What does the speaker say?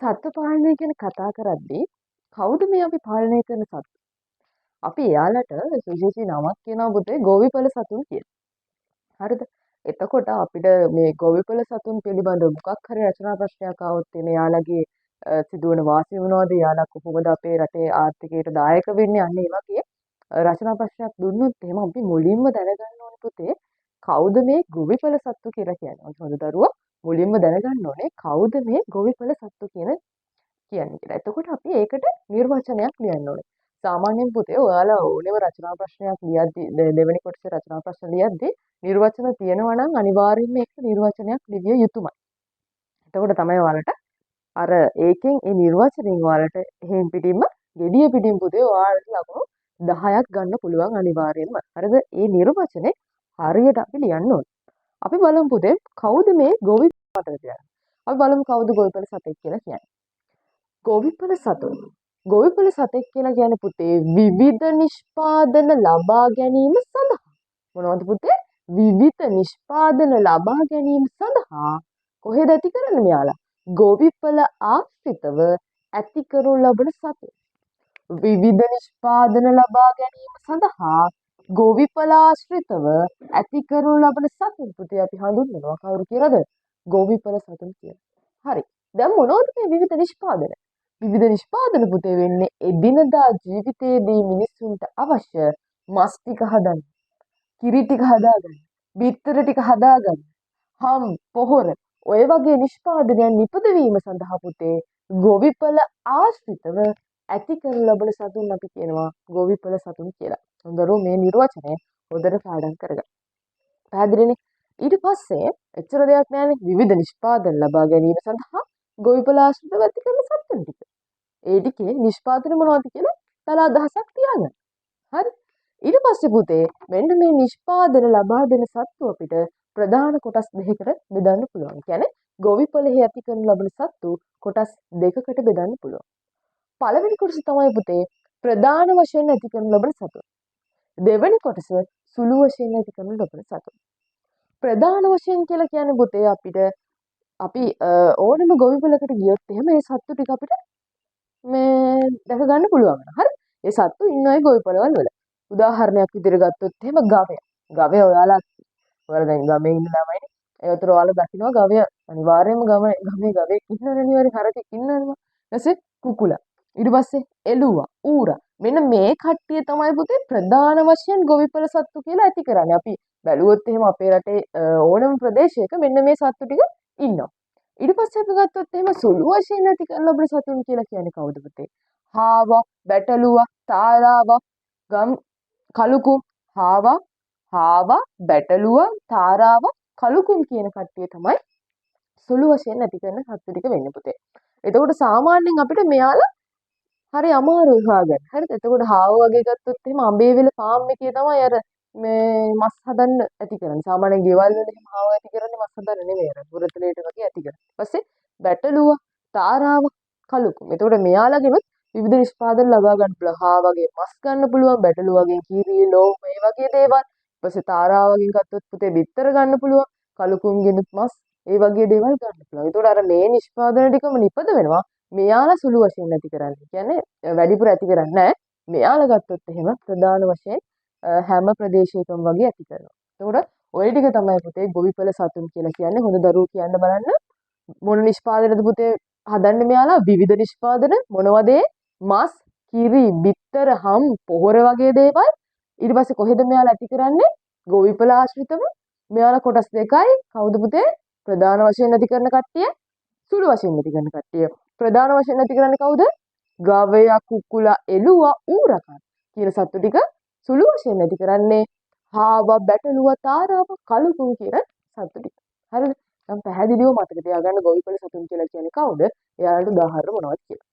සත්ත්ව පාලනය ගැන කතා කරද්දී කවුද මේ අපි පාලනය කරන සත්තු? අපි එයාලට සුවිශේෂී නමක් කියනවා පුතේ ගොවිපළ සතුන් කියලා. හරිද? එතකොට අපිට මේ ගොවිපළ සතුන් පිළිබඳව මොකක් හරි රචනා ප්‍රශ්නයක් ආවොත් එනේ යාළගේ සිදුවන වාසි මොනවද? යාළා කොහොමද අපේ රටේ ආර්ථිකයට දායක වෙන්නේ? අන්න ඒ වගේ රචනා ප්‍රශ්නයක් දුන්නොත් එහෙම අපි මුලින්ම දැනගන්න ඕනේ පුතේ කවුද මේ ගොවිපළ සත්තු කියලා කියන්නේ. හොඳ දරුවා මුලින්ම දැනගන්න ඕනේ කවුද මේ ගොවිපළ සත්තු කියන්නේ කියලා. එතකොට අපි ඒකට නිර්වචනයක් ලියන්න ඕනේ. සාමාන්‍යයෙන් පුතේ ඔයාලා ඕනෙම රචනා ප්‍රශ්නයක් ලියද්දි දෙවෙනි කොටසේ රචනා ප්‍රශ්න ලියද්දි නිර්වචන තියෙනවා නම් අනිවාර්යයෙන්ම ඒක නිර්වචනයක් ලිවිය යුතුමයි. එතකොට තමයි ඔයාලට අර ඒකෙන් ඒ නිර්වචනයෙන් ඔයාලට එහෙන් පිටින්ම gediya පිටින් පුතේ ඔයාලට ලකුණු 10ක් ගන්න පුළුවන් අනිවාර්යයෙන්ම. හරිද? ඒ නිර්වචනේ හරියට අපි ලියන්න ඕනේ. අපි බලමු පුතේ කවුද මේ ගොවිපළ කියලා. අපි බලමු කවුද ගොවිපළ සතෙක් කියලා කියන්නේ. ගොවිපළ සතුන්. ගොවිපළ සතෙක් කියලා කියන්නේ පුතේ විවිධ නිෂ්පාදන ලබා ගැනීම සඳහා. මොනවද පුතේ? විවිධ නිෂ්පාදන ලබා ගැනීම සඳහා කොහෙද ඇති කරන්නේ මෙයාලා? ගොවිපළ ආශ්‍රිතව ඇති කරනු ලබන සතුන්. විවිධ නිෂ්පාදන ලබා ගැනීම සඳහා ගොවිපළ ආශ්‍රිතව ඇති කරනු ලබන සතුන් පුතේ අපි හඳුන්වනවා කවුරු කියලාද? ගොවිපළ සතුන් කියලා. හරි. දැන් මොනවද මේ විවිධ නිෂ්පාදන? විවිධ නිෂ්පාදන පුතේ වෙන්නේ එදිනදා ජීවිතයේදී මිනිස්සුන්ට අවශ්‍ය මස් ටික හදන්න, කිරි ටික හදාගන්න, බිත්තර ටික හදාගන්න, හම් පොහොර ඔය වගේ නිෂ්පාදනයන් නිපදවීම සඳහා පුතේ ගොවිපළ ආශ්‍රිතව ඇති කරන ලබන සතුන් අපි කියනවා ගොවිපළ සතුන් කියලා. හොඳරෝ මේ නිර්වචනය හොඳට පාඩම් කරගන්න. පැහැදිලිනේ? ඊට පස්සේ එච්චර දෙයක් නෑනේ විවිධ නිෂ්පාදන ලබා ගැනීම සඳහා ගොවිපළ ආශ්‍රිතව ඇති කරන සතුන් ටික. ඒ ටිකේ නිෂ්පාදන මොනවද කියලා තලා අදහසක් තියාගන්න. හරි? ඊට පස්සේ පුතේ මෙන්න මේ නිෂ්පාදන ලබා දෙන සත්තු අපිට ප්‍රධාන කොටස් දෙකකට බෙදන්න පුළුවන්. කියන්නේ ගොවිපළෙහි ඇති කරන ලබන සත්තු කොටස් දෙකකට බෙදන්න පුළුවන්. පළවෙනි කොටස තමයි පුතේ ප්‍රධාන වශයෙන් ඇති කරන ලබන සතු. දෙවෙනි කොටස සුළු වශයෙන් ඇති කරන ලබන සතු. ප්‍රධාන වශයෙන් කියලා කියන්නේ පුතේ අපි ඕනම ගොවිපළකට ගියොත් එහෙම මේ සත්තු ටික අපිට මේ දැක ගන්න පුළුවන්. හරි? ඒ සත්තු ඉන්න අය ගොවිපළවල වල. උදාහරණයක් විදිහට ගත්තොත් එහෙම ගවය. ගවය ඔයාලා දැන් ගමේ ඉන්න ළමයිනේ. ඒතර ඔයාලා දකින්නවා ගවය අනිවාර්යයෙන්ම ගමේ ඉන්නවනේ අනිවාර්යයෙන් හරකෙක් ඉන්නවනේ. ඊපස්සේ කුකුලා. ඊට පස්සේ එළුවා, ඌරා. මෙන්න මේ කට්ටිය තමයි පුතේ ප්‍රධාන වශයෙන් ගොවිපළ සත්තු කියලා ඇති කරන්නේ. අපි බැලුවොත් එහෙම අපේ රටේ ඕනම ප්‍රදේශයක මෙන්න මේ සත්තු ටික ඉන්නවා. ඊට පස්සේ අපි ගත්තොත් එහෙම සුළු වශයෙන් ඇති කරන ලබන සතුන් කියලා කියන්නේ කවුද පුතේ? හාවා, බැටළුවා, තාරාවා, කළුකුම්, හාවා, බැටළුවා, තාරාවා, කළුකුම් කියන කට්ටිය තමයි සුළු වශයෙන් ඇති කරන සත්තු ටික වෙන්නේ පුතේ. එතකොට සාමාන්‍යයෙන් අපිට මෙයාලා හරි අමාරුයි හොයාගන්න. හරිද? එතකොට හාව වගේ ගත්තොත් එහෙම අඹේවිල ෆාම් එකේ තමයි අර මේ මස් හදන්න ඇති කරන්නේ. සාමාන්‍යයෙන් ගෙවල් වල එහෙම හාව ඇති කරන්නේ මස් හදන්න නෙමෙයි. අර පුරතලයට වගේ ඇති කරන්නේ. ඊපස්සේ බැටළුවා, තාරාව, කළුකුම්. එතකොට මෙයාලගෙනුත් විවිධ නිෂ්පාදන ලබා ගන්න පුළුවන්. හාවගේ මස් ගන්න පුළුවන්, බැටළුවගෙන් කිරි, ලෝම මේ වගේ දේවල්. ඊපස්සේ තාරාවගෙන් ගත්තොත් පුතේ බිත්තර ගන්න පුළුවන්. කළුකුම්ගෙනුත් මස් ඒ වගේ දේවල් ගන්න පුළුවන්. එතකොට අර මේ නිෂ්පාදන ටිකම නිපද වෙනවා. මෙයාලා සුළු වශයෙන් ඇති කරන්නේ. කියන්නේ වැඩිපුර ඇති කරන්නේ නැහැ. මෙයාලා ගත්තොත් එහෙම ප්‍රධාන වශයෙන් හැම ප්‍රදේශයකම වගේ ඇති කරනවා. එතකොට ওই ටික තමයි පුතේ ගොවිපළ සතුන් කියලා කියන්නේ. හොඳ දරුවෝ කියන්න බලන්න. මොන නිෂ්පාදනද පුතේ හදන්නේ මෙයාලා? විවිධ නිෂ්පාදන මොනවද? මස්, කිරි, බිත්තර, හම්, පොහොර වගේ දේවල්. ඊට පස්සේ කොහෙද මෙයාලා ඇති කරන්නේ? ගොවිපළ ආශ්‍රිතව. මෙයාලා කොටස් දෙකයි. කවුද පුතේ? ප්‍රධාන වශයෙන් ඇති කරන කට්ටිය, සුළු වශයෙන් ඇති කරන කට්ටිය. ප්‍රධාන වශයෙන් ඇති කරන්නේ කවුද? ගවයා, කුකුලා, එළුවා, ඌරකන් කියන සත්තු ටික සුළු වශයෙන් ඇති කරන්නේ හාවා, බැටළුවා, තාරාවා, කළුකුම් කියන සත්තු ටික. හරිද? දැන් පැහැදිලිව මතක තියාගන්න ගොවිපළ සතුන් කියලා කියන්නේ කවුද? එයාලට උදාහරණ මොනවද කියලා.